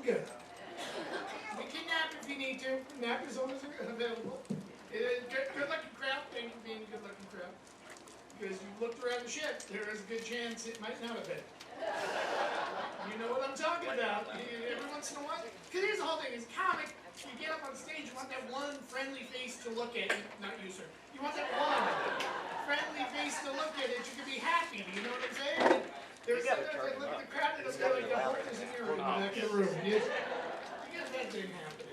I'm good. You can nap if you need to. Nap is always available. It is good looking crowd. Thank you for being a good looking crowd. Because you looked around the ship, there is a good chance it might not have been. You know what I'm talking about. Every once in a while. Because here's the whole thing, is comic, you get up on stage, you want that one friendly face to look at. Not you, sir. You want that one friendly face to look at it. You can be happy. You know what I'm saying? There's sometimes I look at the crowd and it'll go like the heart is in your back of the room. You get that didn't happen.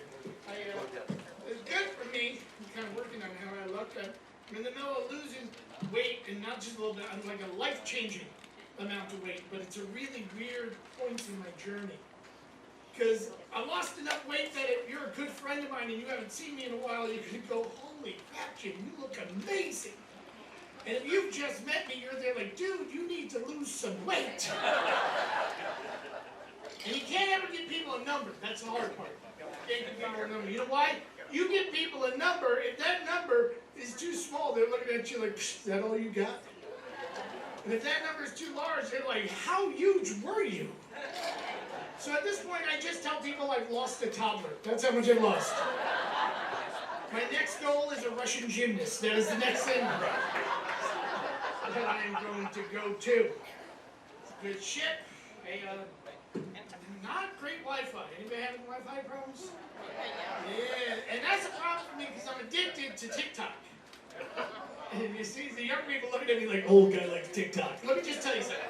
It's good for me. I'm kind of working on how I look. I'm in the middle of losing weight, and not just a little bit. I'm like a life-changing amount of weight, but it's a really weird point in my journey. Because I lost enough weight that if you're a good friend of mine and you haven't seen me in a while, you could go, holy crap, Jim, you look amazing. And if you've just met me, you're there like, dude, you need to lose some weight. And you can't ever give people a number. That's the hard part. You can't give people a number. You know why? You give people a number, if that number is too small, they're looking at you like, is that all you got? And if that number is too large, they're like, how huge were you? So at this point, I just tell people I've lost a toddler. That's how much I've lost. My next goal is a Russian gymnast. That is the next thing that I am going to go to. It's a good ship. Not great Wi-Fi. Anybody having Wi-Fi problems? Yeah, and that's a problem for me because I'm addicted to TikTok. And you see the young people looking at me like, old guy likes TikTok. Let me just tell you something.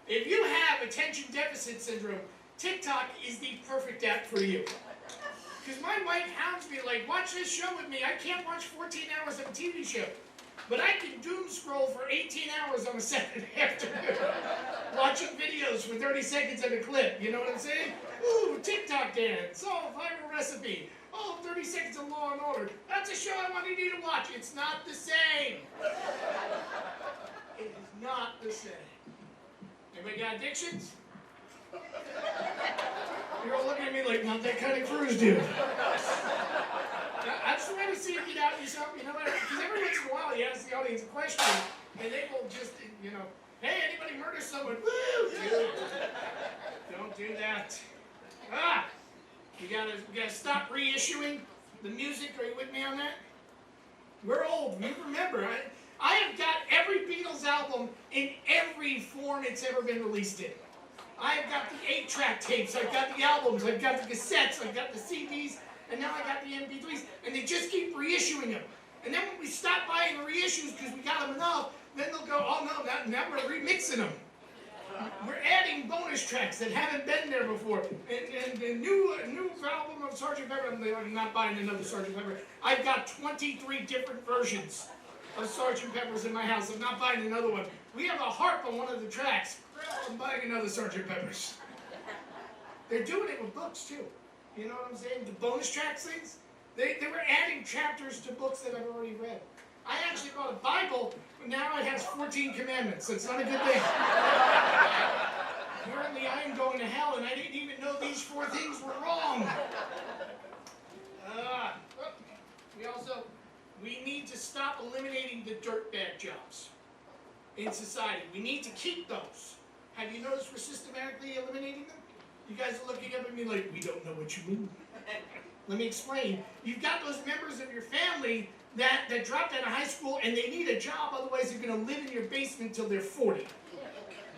If you have attention deficit syndrome, TikTok is the perfect app for you. Because my wife hounds me like, watch this show with me. I can't watch 14 hours of a TV show. But I can doom scroll for 18 hours on a Saturday afternoon. Watching videos for 30 seconds of a clip. You know what I'm saying? Ooh, TikTok dance. Oh, viral recipe. Oh, 30 seconds of Law and Order. That's a show I wanted you to watch. It's not the same. It is not the same. Anybody got addictions? You're all looking at me like, not that kind of cruise, dude. I just want to see if you doubt yourself. You know what? Because every once in a while you ask the audience a question, and they will just, you know, hey, anybody murder someone? Woo! Dude, don't do that. We gotta stop reissuing the music. Are you with me on that? We're old. You remember? I have got every Beatles album in every form it's ever been released in. I've got the 8-track tapes, I've got the albums, I've got the cassettes, I've got the CDs, and now I got the MP3s, and they just keep reissuing them. And then when we stop buying the reissues because we got them enough, then they'll go, oh no, now we're remixing them. We're adding bonus tracks that haven't been there before. And the new album of Sgt. Pepper, I'm not buying another Sgt. Pepper. I've got 23 different versions of Sgt. Pepper's in my house. I'm not buying another one. We have a harp on one of the tracks. I'm buying another Sgt. Pepper's. They're doing it with books too. You know what I'm saying? The bonus tracks things. They were adding chapters to books that I've already read. I actually bought a Bible, but now it has 14 commandments. It's not a good thing. Apparently I am going to hell, and I didn't even know these 4 things were wrong. We need to stop eliminating the dirtbag jobs in society. We need to keep those. Have you noticed we're systematically eliminating them? You guys are looking up at me like, we don't know what you mean. Let me explain. You've got those members of your family that dropped out of high school and they need a job, otherwise they're going to live in your basement until they're 40.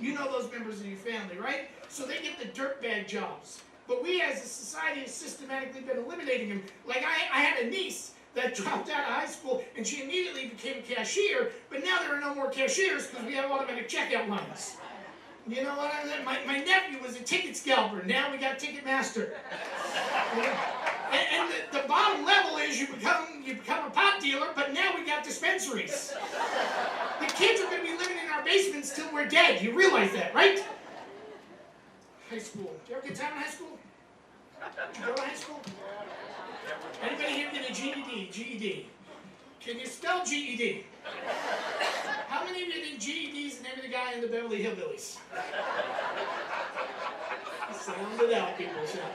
You know those members of your family, right? So they get the dirtbag jobs. But we as a society have systematically been eliminating them. Like I had a niece that dropped out of high school and she immediately became a cashier, but now there are no more cashiers because we have automatic checkout lines. You know what? My nephew was a ticket scalper. Now we got Ticketmaster. And the bottom level is you become a pot dealer, but now we got dispensaries. The kids are going to be living in our basements till we're dead. You realize that, right? High school. Did you ever get time in high school? Did you go to high school? Anybody here get a GED? GED. Can you spell GED? How many of you think GED's the name of the guy in the Beverly Hillbillies? Sound it out, people. Sound it out.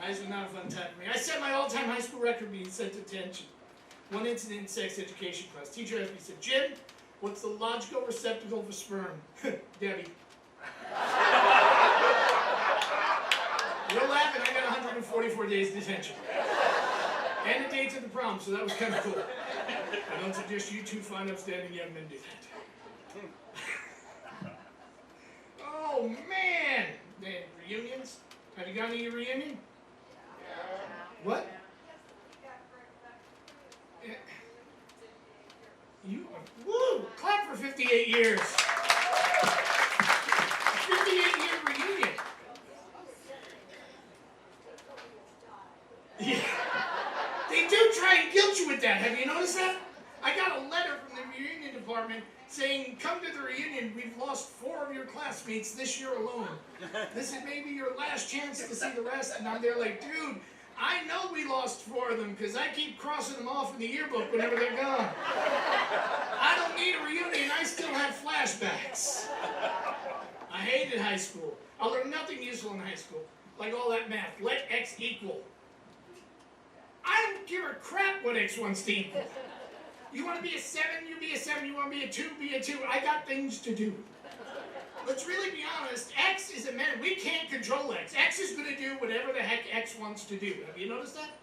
High school not a fun time for me. I set my all-time high school record being sent to detention. One incident in sex education class. Teacher asked me, said, Jim, what's the logical receptacle for sperm? Debbie. 4 days detention. And a day to the prom, so that was kind of cool. I don't suggest you two fine, upstanding young men do that. Oh, man! Man, reunions? Have you gone to your reunion? What? You, woo! Clap for 58 years. 58-year reunion. Yeah. They do try and guilt you with that. Have you noticed that? I got a letter from the reunion department saying, come to the reunion, we've lost 4 of your classmates this year alone. This is maybe your last chance to see the rest. And I'm there like, dude, I know we lost 4 of them because I keep crossing them off in the yearbook whenever they're gone. I don't need a reunion, I still have flashbacks. I hated high school. I learned nothing useful in high school. Like all that math. Let X equal. I don't give a crap what X wants to equal. You want to be a 7, you be a 7. You want to be a 2, be a 2. I got things to do. Let's really be honest. X is a man. We can't control X. X is going to do whatever the heck X wants to do. Have you noticed that?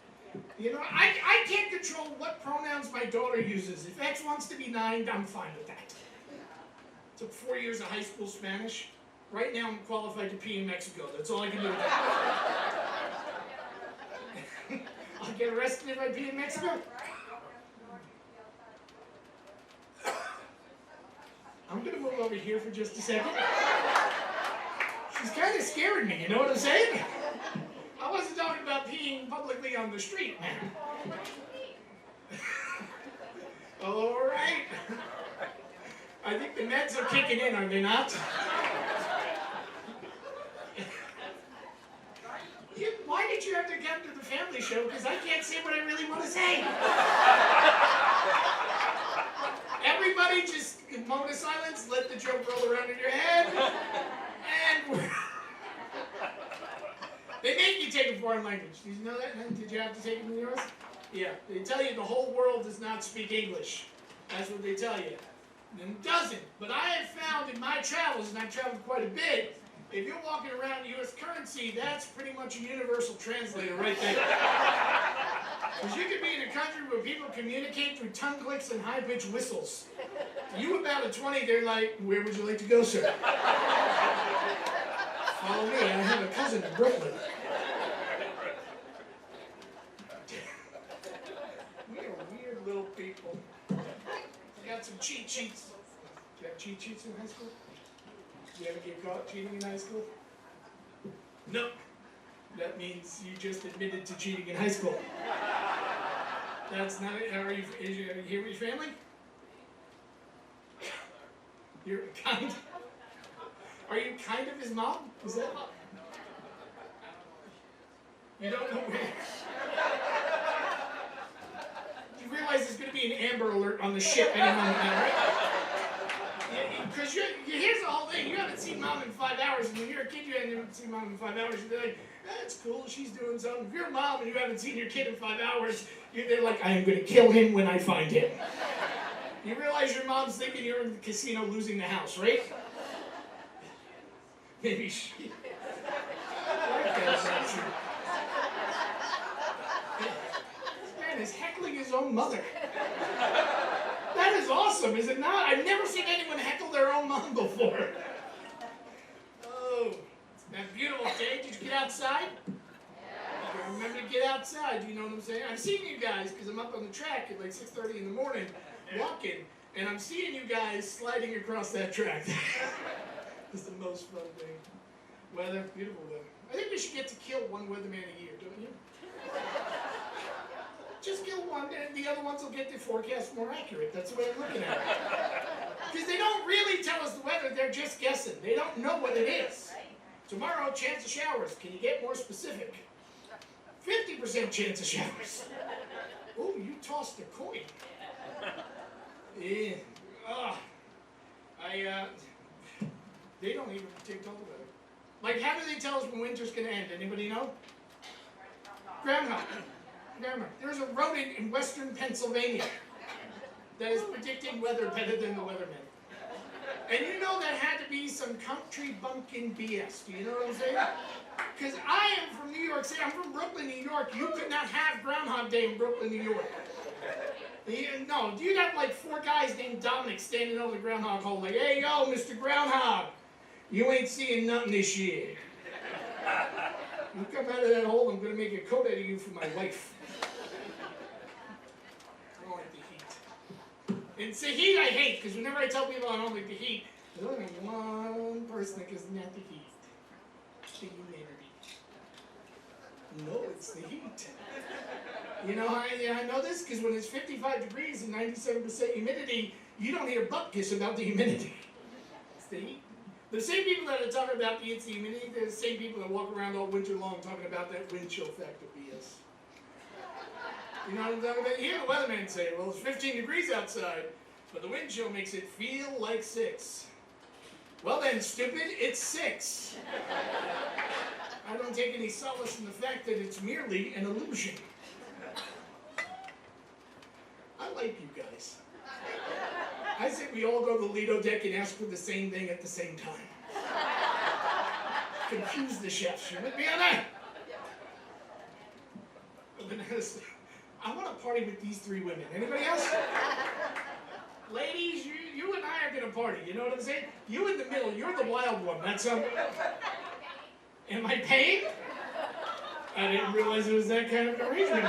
You know, I can't control what pronouns my daughter uses. If X wants to be 9, I'm fine with that. Took 4 years of high school Spanish. Right now I'm qualified to pee in Mexico. That's all I can do with that. I'll get arrested if I pee in Mexico. I'm going to move over here for just a second. She's kind of scaring me, you know what I'm saying? I wasn't talking about peeing publicly on the street, man. All right. I think the meds are kicking in, are they not? Why did you have to come to the family show? Because I can't say what I really want to say. Everybody just moment of silence, let the joke roll around in your head, and they make you take a foreign language. Did you know that? Did you have to take it in yours? Yeah. They tell you the whole world does not speak English. That's what they tell you. And it doesn't. But I have found in my travels, and I've traveled quite a bit, if you're walking around U.S. currency, that's pretty much a universal translator right there. Because you could be in a country where people communicate through tongue clicks and high-pitched whistles. You about a 20, they're like, where would you like to go, sir? Follow me, I have a cousin in Brooklyn. We are weird little people. I got some cheat sheets. Did you have cheat sheets in high school? Did you ever get caught cheating in high school? No. That means you just admitted to cheating in high school. That's not it. Are you here with your family? You're kind. Are you kind of his mom? Is that? You don't know where. You realize there's going to be an Amber Alert on the ship any moment now, right? Because here's the whole thing. You haven't seen mom in 5 hours, and when you're a kid, you haven't seen mom in 5 hours. You're like, that's cool. She's doing something. If you're a mom and you haven't seen your kid in 5 hours, they're like, I am going to kill him when I find him. You realize your mom's thinking you're in the casino losing the house, right? Maybe she. This man is heckling his own mother. That is awesome, is it not? I've never seen anyone heckle their own mom before. Oh, it's been a beautiful day. Did you get outside? Yeah. Remember to get outside, you know what I'm saying? I've seen you guys, because I'm up on the track at like 6:30 in the morning, walking, and I'm seeing you guys sliding across that track. It's the most fun thing. Weather, beautiful weather. I think we should get to kill one weatherman a year, don't you? Just kill one, and the other ones will get the forecast more accurate. That's the way I'm looking at it. Because they don't really tell us the weather, they're just guessing. They don't know what it is. Tomorrow, chance of showers. Can you get more specific? 50% chance of showers. Oh, you tossed a coin. Yeah. They don't even predict all the weather. Like, how do they tell us when winter's going to end? Anybody know? Groundhog. There's a rodent in western Pennsylvania that is predicting weather better than the weathermen. And you know that had to be some country bumpkin BS. Do you know what I'm saying? Because I am from New York City. I'm from Brooklyn, New York. You could not have Groundhog Day in Brooklyn, New York. No, you'd have like 4 guys named Dominic standing over the groundhog hole like, hey, yo, Mr. Groundhog, you ain't seeing nothing this year. You come out of that hole, I'm going to make a coat out of you for my wife. I don't like the heat. And it's the heat I hate, because whenever I tell people I don't like the heat, there's only one person that goes, not the heat. It's the humidity. No, it's the heat. You know how I know this? Because when it's 55 degrees and 97% humidity, you don't hear butt kiss about the humidity. It's the heat. The same people that are talking about the humidity, they're the same people that walk around all winter long talking about that wind chill factor BS. You know what I'm talking about? You hear the weatherman say, well, it's 15 degrees outside, but the wind chill makes it feel like 6. Well then, stupid, it's 6. I don't take any solace in the fact that it's merely an illusion. I like you guys. I say we all go to the Lido deck and ask for the same thing at the same time. Confuse the chefs. You with me on that? I want to party with these 3 women. Anybody else? Ladies, you and I are going to party. You know what I'm saying? You in the middle, you're the wild one. That's Am I paying? I didn't realize it was that kind of arrangement.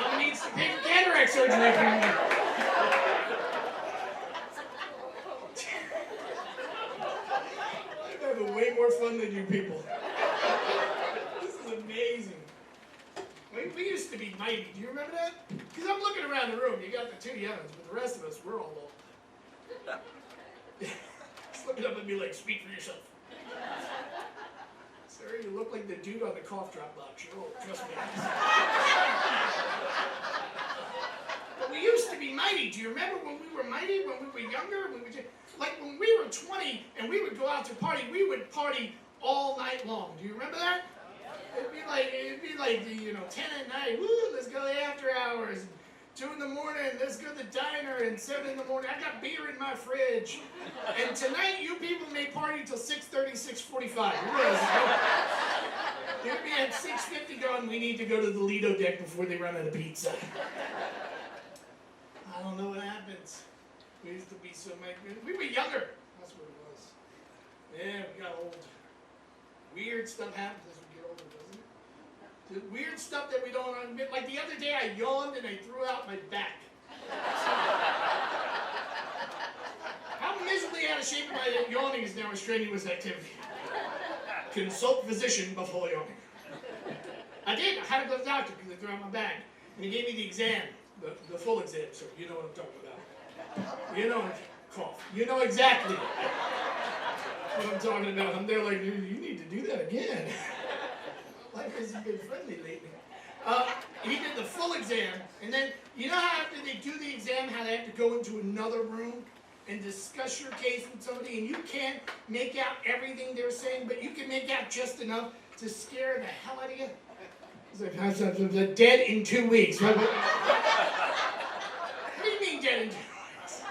Mom needs to pay for cataract surgery. I'm having way more fun than you people. This is amazing. We used to be mighty. Do you remember that? Because I'm looking around the room. You got the 2 youngs, but the rest of us, we're all old. Just look it up and be like, speak for yourself. Sir, you look like the dude on the cough drop box. You're old, trust me. But we used to be mighty. Do you remember when we were mighty, when we were younger? Like when we were 20 and we would go out to party, we would party all night long. Do you remember that? It'd be like 10 at night, woo, let's go after hours. 2 in the morning, let's go to the diner, and 7 in the morning, I got beer in my fridge. And tonight, you people may party till 6:30, 6:45. You'll be at 6:50 going, we need to go to the Lido deck before they run out of pizza. I don't know what happens. We used to be so much, we were younger. That's what it was. Yeah, we got old. Weird stuff happens as we get older, doesn't it? The weird stuff that we don't admit. Like the other day, I yawned and I threw out my back. How miserably out of shape am I that yawning is now a strenuous activity? Consult physician before yawning. I did. I had to go to the doctor because I threw out my back. And he gave me the exam, the full exam, so you know what I'm talking about. You know, cough. You know exactly what I'm talking about. I'm there like, you need to do that again. Life hasn't been friendly lately. He did the full exam, and then, you know how after they do the exam, how they have to go into another room and discuss your case with somebody, and you can't make out everything they're saying, but you can make out just enough to scare the hell out of you? He's like, I'm dead in 2 weeks. What do you mean dead in 2 weeks?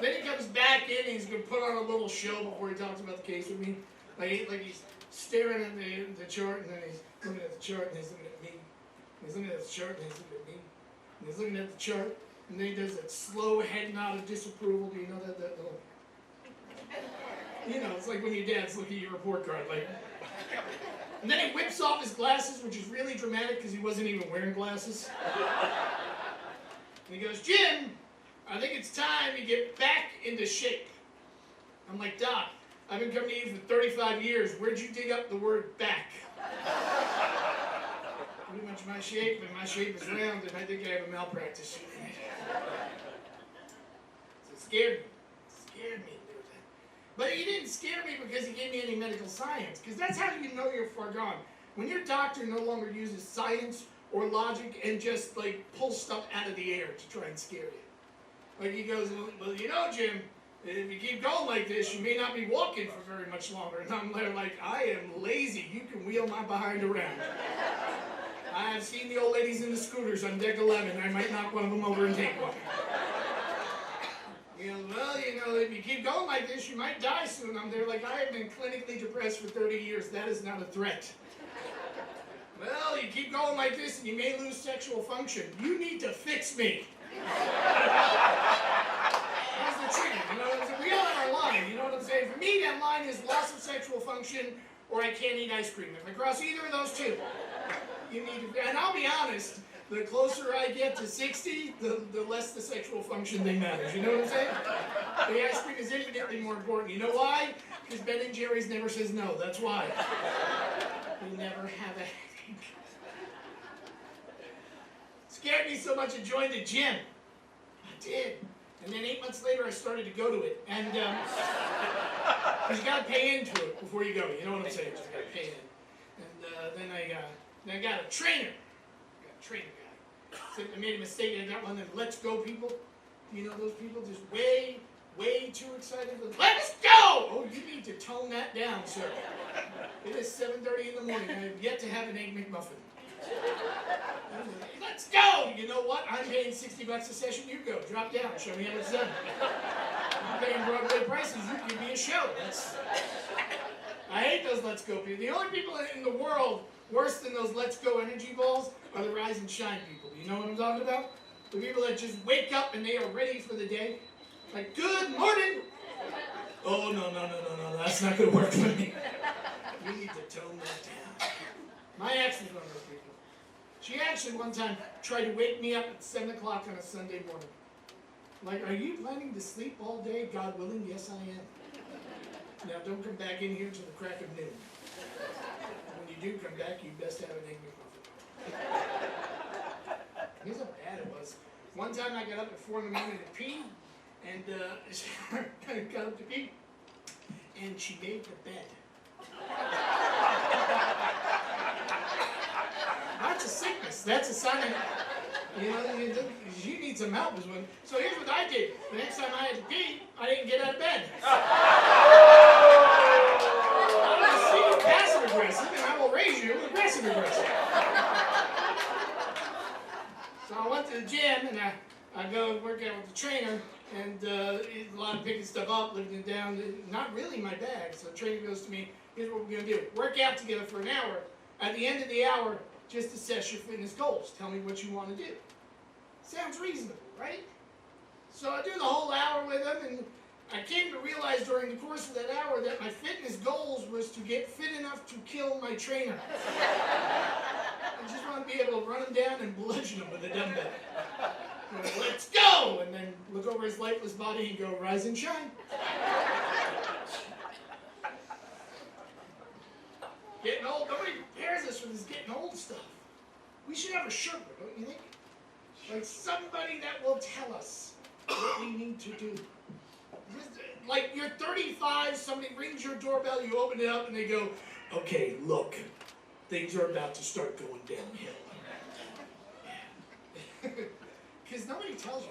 Then he comes back in, and he's going to put on a little show before he talks about the case with me. Like he's staring at the chart, and then he's looking at the chart, and he's looking at me. And he's looking at the chart, and he's looking at me. And he's looking at the chart, and then he does that slow head nod of disapproval. Do you know that little? You know, it's like when your dad's looking at your report card, like. And then he whips off his glasses, which is really dramatic because he wasn't even wearing glasses. And he goes, Jim, I think it's time you get back into shape. I'm like, Doc, I've been coming to you for 35 years. Where'd you dig up the word back? Pretty much my shape, and my shape is round, and I think I have a malpractice suit in it. So it scared me. It scared me. But he didn't scare me because he gave me any medical science, because that's how you know you're far gone. When your doctor no longer uses science or logic and just like pulls stuff out of the air to try and scare you. Like he goes, well, you know, Jim, if you keep going like this, you may not be walking for very much longer. And I'm there like, I am lazy. You can wheel my behind around. I've seen the old ladies in the scooters on deck 11. I might knock one of them over and take one. Well, if you keep going like this, you might die soon. I'm there like, I have been clinically depressed for 30 years. That is not a threat. Well, you keep going like this and you may lose sexual function. You need to fix me. That's the trigger, We all have our line, you know what I'm saying? For me, that line is loss of sexual function or I can't eat ice cream. If I cross either of those two, you need to, and I'll be honest, the closer I get to 60, the less the sexual function thing matters. You know what I'm saying? The ice cream is infinitely more important. You know why? Because Ben and Jerry's never says no. That's why. We never have a headache. Scared me so much I joined the gym. I did. And then 8 months later, I started to go to it. And because you got to pay into it before you go. You know what I'm saying? You got to pay in. And then I got a trainer. So I made a mistake. I got one of them Let's Go people. You know those people just way too excited. Let's go! Oh, you need to tone that down, sir. It is 7:30 in the morning. I have yet to have an Egg McMuffin. Let's go! You know what? I'm paying $60 a session. You go. Drop down. Show me how it's done. I'm paying Broadway prices. You give me a show. I hate those Let's Go people. The only people in the world worse than those Let's Go energy balls are the Rise and Shine people. You know what I'm talking about? The people that just wake up and they are ready for the day. Like, good morning! Oh, no, that's not going to work for me. You need to tone that down. My ex was one of those people. She actually one time tried to wake me up at 7 o'clock on a Sunday morning. Like, are you planning to sleep all day? God willing, yes I am. Now, don't come back in here till the crack of noon. When you do come back, you best have an Egg McMuffin. Here's how bad it was. One time I got up at 4 in the morning to pee, and I got up to pee, and she made the bed. That's a sickness. That's a sign of, you need some help. So here's what I did. The next time I had to pee, I didn't get out of bed. I'm going to see you passive aggressive, and I will raise you aggressive aggressive. So I went to the gym, and I go and work out with the trainer, and a lot of picking stuff up, lifting it down, not really my bag. So the trainer goes to me, here's what we're going to do. Work out together for an hour. At the end of the hour, just assess your fitness goals. Tell me what you want to do. Sounds reasonable, right? So I do the whole hour with him, and I came to realize during the course of that hour that my fitness goals was to get fit enough to kill my trainer. I just want to be able to run him down and bludgeon him with a dumbbell. Let's go! And then look over his lifeless body and go, rise and shine. Getting old, nobody prepares us for this getting old stuff. We should have a sugar, don't you think? Like somebody that will tell us what we need to do. Like you're 35, somebody rings your doorbell, you open it up and they go, okay, look, things are about to start going downhill. Because nobody tells you.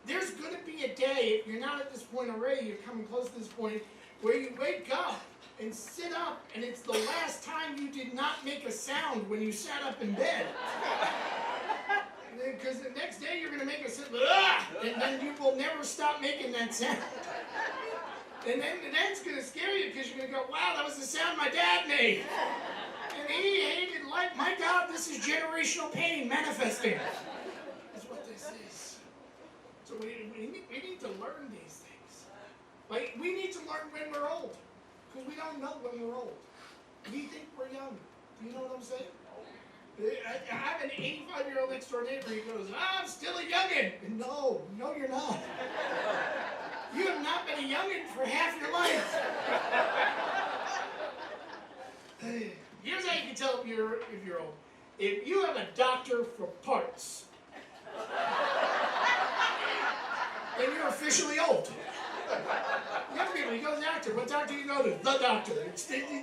There's going to be a day, if you're not at this point already, you're coming close to this point, where you wake up and sit up, and it's the last time you did not make a sound when you sat up in bed. Because the next day you're going to make a sound, and then you will never stop making that sound. And then it's going to scare you because you're going to go, wow, that was the sound my dad made. And he hated life. My God, this is generational pain manifesting. That's what this is. So we need to learn these things. Like, we need to learn when we're old. Because we don't know when we're old. We think we're young. Do you know what I'm saying? I have an 85-year-old next door neighbor. He goes, I'm still a youngin'. No, you're not. You have not been a youngin' for half your life. Here's how you can tell if you're old. If you have a doctor for parts, then you're officially old. Young people, you go to the doctor. What doctor do you go to? The doctor.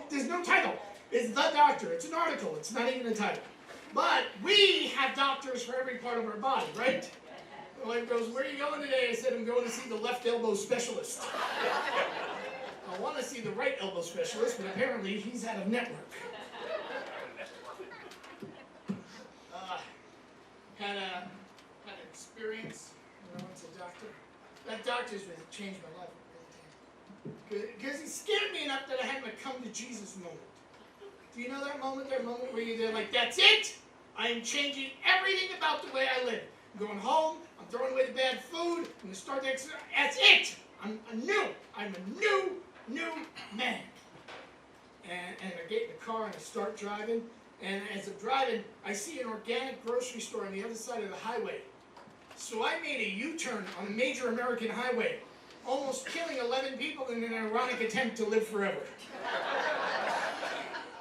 There's no title. It's the doctor. It's an article. It's not even a title. But we have doctors for every part of our body, right? My wife goes, where are you going today? I said, I'm going to see the left elbow specialist. I want to see the right elbow specialist, but apparently he's out of network. had an experience when I went to a doctor. That doctor's really changed my life. Because he scared me enough that I had my come to Jesus moment. Do you know that moment? That moment where you're like, that's it! I am changing everything about the way I live. I'm going home, I'm throwing away the bad food, I'm going to start the exercise. That's it! I'm a new man. And I get in the car and I start driving. And as I'm driving, I see an organic grocery store on the other side of the highway. So I made a U-turn on a major American highway, almost killing 11 people in an ironic attempt to live forever.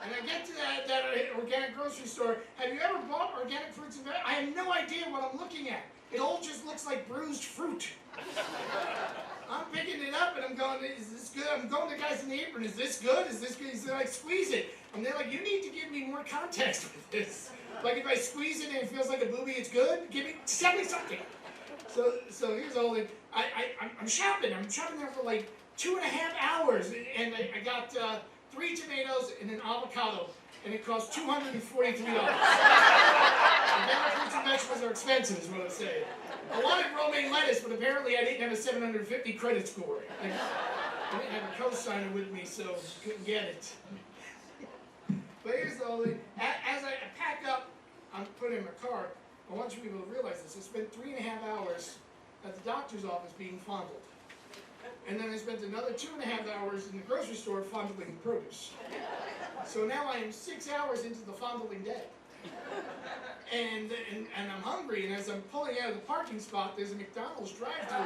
And I get to that organic grocery store. Have you ever bought organic fruits and vegetables? I have no idea what I'm looking at. It all just looks like bruised fruit. I'm picking it up and I'm going, is this good? I'm going to the guys in the apron, is this good? Is this good? He's like, squeeze it. And they're like, you need to give me more context with this. Like if I squeeze it and it feels like a booby, it's good? Tell me something. So here's all the, I'm shopping. I'm shopping there for like 2.5 hours. And I got 3 tomatoes and an avocado. And it cost $243. Organic fruits and vegetables are expensive, is what I'm saying. I wanted romaine lettuce, but apparently I didn't have a 750 credit score. I didn't have a co-signer with me, so couldn't get it. But here's the whole thing. As I pack up, I'm putting in my car. I want you people to realize this. I spent 3.5 hours at the doctor's office being fondled. And then I spent another 2.5 hours in the grocery store fondling produce. So now I am 6 hours into the fondling day. And I'm hungry, and as I'm pulling out of the parking spot, there's a McDonald's drive-thru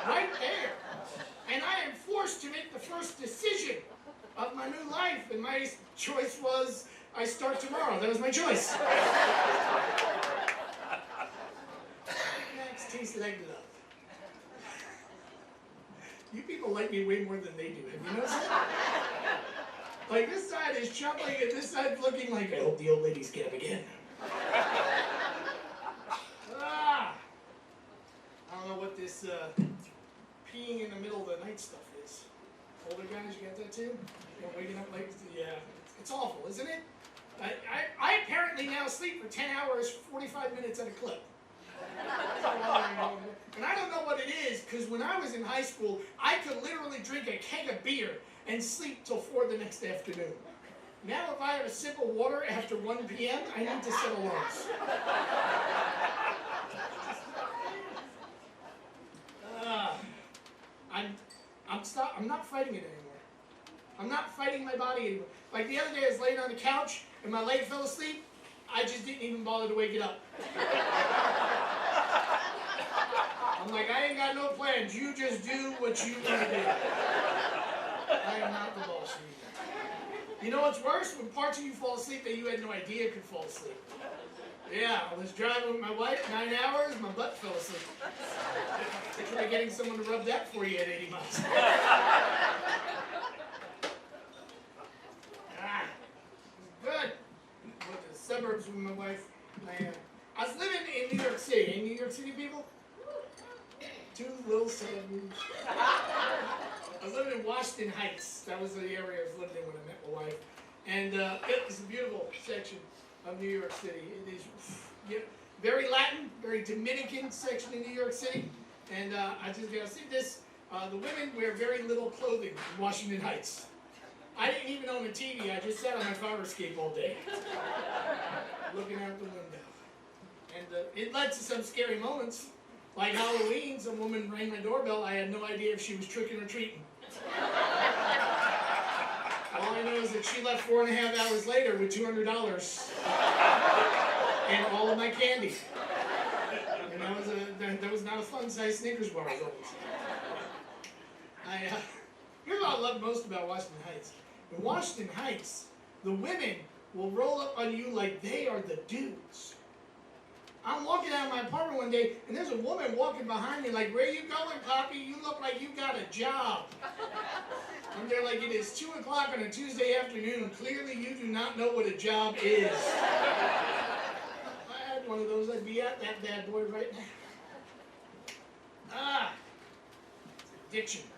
right there. And I am forced to make the first decision of my new life, and my choice was, I start tomorrow. That was my choice. Next, tasted egg love. You people like me way more than they do. Have you noticed that? Like this side is chuckling and this side's looking like, I hope the old ladies get him again. I don't know what this peeing in the middle of the night stuff is. Older guys, you got that too? You know, waking up like, yeah, it's awful, isn't it? I apparently now sleep for 10 hours, 45 minutes at a clip. And I don't know what it is, because when I was in high school, I could literally drink a keg of beer and sleep till 4 the next afternoon. Now if I have a sip of water after 1 p.m., I need to set alarms. I'm not fighting it anymore. I'm not fighting my body anymore. Like the other day, I was laying on the couch, and my leg fell asleep. I just didn't even bother to wake it up. I'm like, I ain't got no plans. You just do what you want to do. I am not the boss of you. You know what's worse? When parts of you fall asleep that you had no idea could fall asleep. Yeah, I was driving with my wife 9 hours, my butt fell asleep. Try getting someone to rub that for you at 80 miles. Good. Went to the suburbs with my wife. I was living in New York City. Any New York City people? 2 little suburbs. I was living in Washington Heights. That was the area I was living in when I met my wife. And it was a beautiful section of New York City. It is very Latin, very Dominican section in New York City. And I just gotta say this, the women wear very little clothing in Washington Heights. I didn't even own a TV, I just sat on my fire escape all day, looking out the window. And it led to some scary moments. Like Halloween, some woman rang my doorbell, I had no idea if she was tricking or treating. All I know is that she left 4.5 hours later with $200 and all of my candy. And that was not a fun-sized Snickers bar. Here's what I love most about Washington Heights. In Washington Heights, the women will roll up on you like they are the dudes. I'm walking out of my apartment one day, and there's a woman walking behind me like, where you going, Poppy? You look like you got a job. And they're like, it is 2 o'clock on a Tuesday afternoon. Clearly you do not know what a job is. If I had one of those, I'd be at that bad boy right now. It's addiction.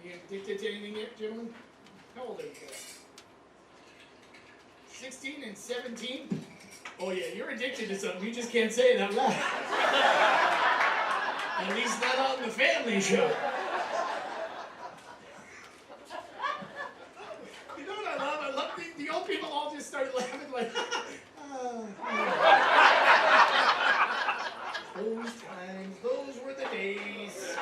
Are you addicted to anything yet, gentlemen? How old are you guys? 16 and 17? Oh yeah, you're addicted to something. You just can't say it out loud. At least not on the family show. You know what I love? I love the old people all just started laughing like, those times, those were the days.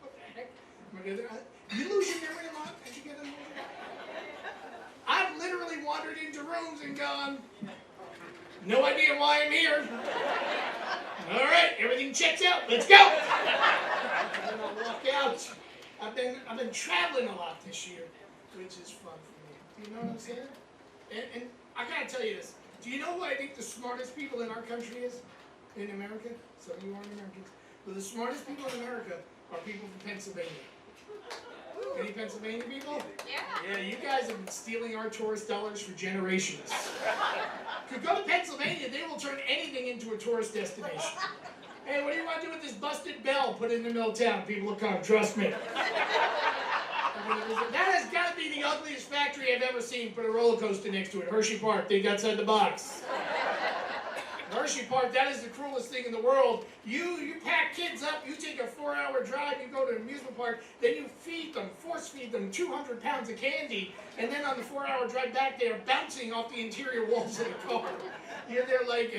What the heck? You lose your memory a lot as you get older? I've literally wandered into rooms and gone, no idea why I'm here. All right, everything checks out. Let's go. And then I'll walk out. I've been traveling a lot this year, which is fun for me. Do you know what I'm saying? And I gotta tell you this. Do you know who I think the smartest people in our country is? In America? Some of you aren't Americans. But the smartest people in America are people from Pennsylvania. Any Pennsylvania people? Yeah. Yeah, you guys have been stealing our tourist dollars for generations. If you go to Pennsylvania, they will turn anything into a tourist destination. Hey, what do you want to do with this busted bell put in the middle of town? People will come, trust me. That has got to be the ugliest factory I've ever seen. Put a roller coaster next to it. Hershey Park, think outside the box. Hershey Park, that is the cruelest thing in the world. You pack kids up, you take a 4-hour drive, you go to an amusement park, then you feed them, force feed them 200 pounds of candy, and then on the 4-hour drive back, they are bouncing off the interior walls of the car. You're there like,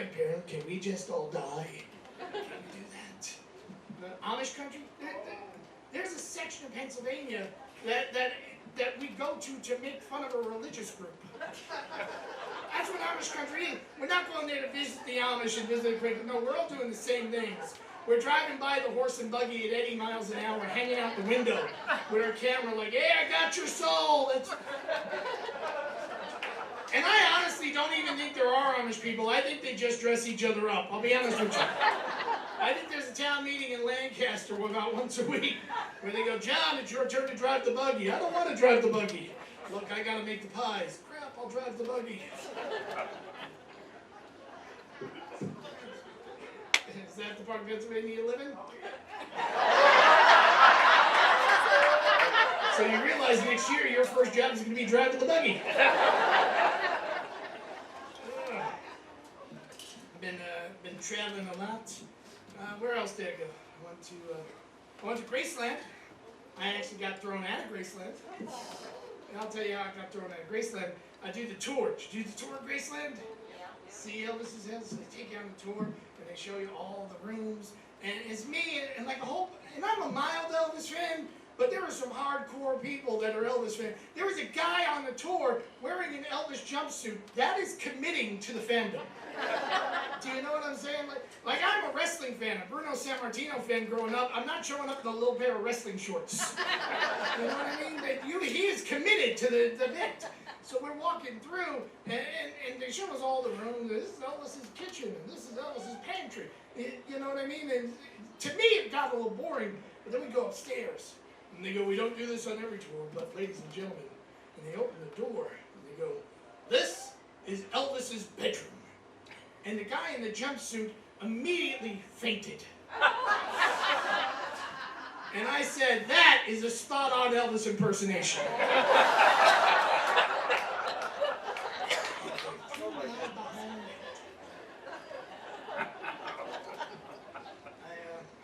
can we just all die? Can we do that? The Amish country? There's a section of Pennsylvania that we go to make fun of a religious group. That's what Amish country is. We're not going there to visit the Amish and visit the Quaker. No, we're all doing the same things. We're driving by the horse and buggy at 80 miles an hour, hanging out the window with our camera like, hey, I got your soul. And I honestly don't even think there are Amish people. I think they just dress each other up. I'll be honest with you. I think there's a town meeting in Lancaster about once a week where they go, John, it's your turn to drive the buggy. I don't want to drive the buggy. Look, I got to make the pies. Crap, I'll drive the buggy. Is that the part of Pennsylvania you live in? So you realize next year your first job is going to be driving the buggy. I've been traveling a lot. Where else did I go? I went to Graceland. I actually got thrown out of Graceland. And I'll tell you how I got thrown out of Graceland. I do the tour. Did you do the tour of Graceland? Yeah. See Elvis's house. They take you on the tour and they show you all the rooms. And it's me and like a whole. And I'm a mild Elvis fan. But there were some hardcore people that are Elvis fans. There was a guy on the tour wearing an Elvis jumpsuit. That is committing to the fandom. Do you know what I'm saying? Like I'm a wrestling fan, a Bruno Sammartino fan growing up. I'm not showing up in a little pair of wrestling shorts. You know what I mean? He is committed to the bit. So we're walking through, and they show us all the rooms. This is Elvis's kitchen, and this is Elvis's pantry. You know what I mean? And to me, it got a little boring. But then we go upstairs. And they go, we don't do this on every tour, but ladies and gentlemen, and they open the door, and they go, this is Elvis's bedroom. And the guy in the jumpsuit immediately fainted. And I said, that is a spot-on Elvis impersonation. I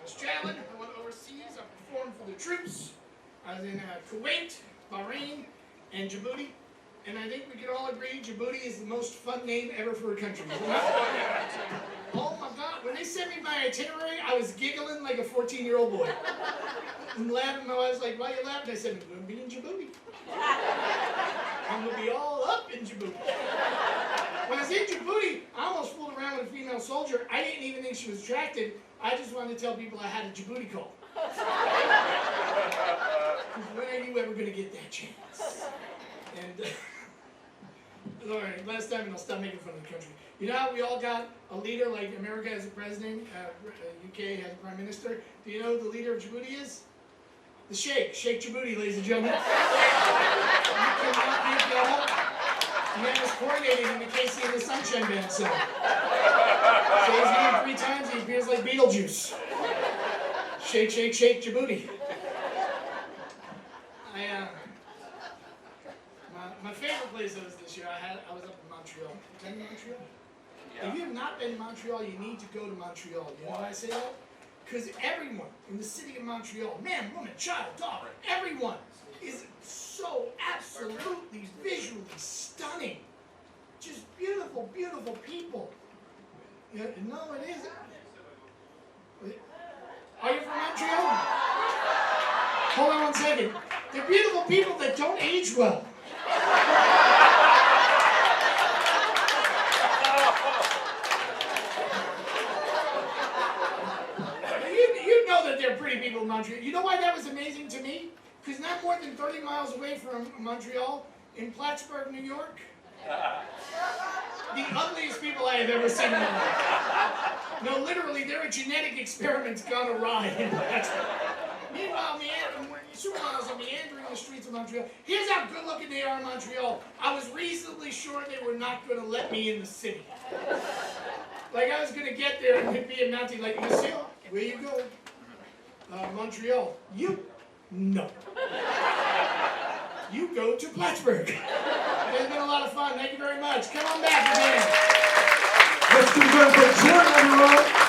was traveling, I went overseas, I performed for the troops. I was in Kuwait, Bahrain, and Djibouti. And I think we can all agree Djibouti is the most fun name ever for a country. Oh my God, when they sent me my itinerary, I was giggling like a 14-year-old boy. And laughing, I was like, why are you laughing? I said, I'm going to be in Djibouti. I'm going to be all up in Djibouti. When I was in Djibouti, I almost fooled around with a female soldier. I didn't even think she was attractive. I just wanted to tell people I had a Djibouti call. When are you ever going to get that chance? And, all right, last time, and I'll stop making fun of the country. You know how we all got a leader, like America has a president, UK has a prime minister? Do you know who the leader of Djibouti is? The Sheikh Djibouti, ladies and gentlemen. You cannot make that up. The man was coordinating in the Casey and the Sunshine Band song. Says his name 3 times, he appears like Beetlejuice. Sheikh Djibouti. My favorite place I was this year, I was up in Montreal. Been to Montreal? Yeah. If you have not been to Montreal, you need to go to Montreal. You know why I say that? Because everyone in the city of Montreal, man, woman, child, dog, everyone is so absolutely visually stunning. Just beautiful, beautiful people. Yeah, no, it isn't. Are you from Montreal? Hold on one second. They're beautiful people that don't age well. You know that they're pretty people in Montreal. You know why that was amazing to me? Because not more than 30 miles away from Montreal, in Plattsburgh, New York, the ugliest people I have ever seen in my life. No, literally, there are genetic experiments gone awry in Plattsburgh. Meanwhile, supermodels are meandering the streets of Montreal. Here's how good looking they are in Montreal. I was reasonably sure they were not going to let me in the city. Like I was going to get there and it'd be a Mountie like, Monsieur, where you go? Montreal. You? No. You go to Plattsburgh. It's been a lot of fun. Thank you very much. Come on back again. Let's give them a cheer, everyone.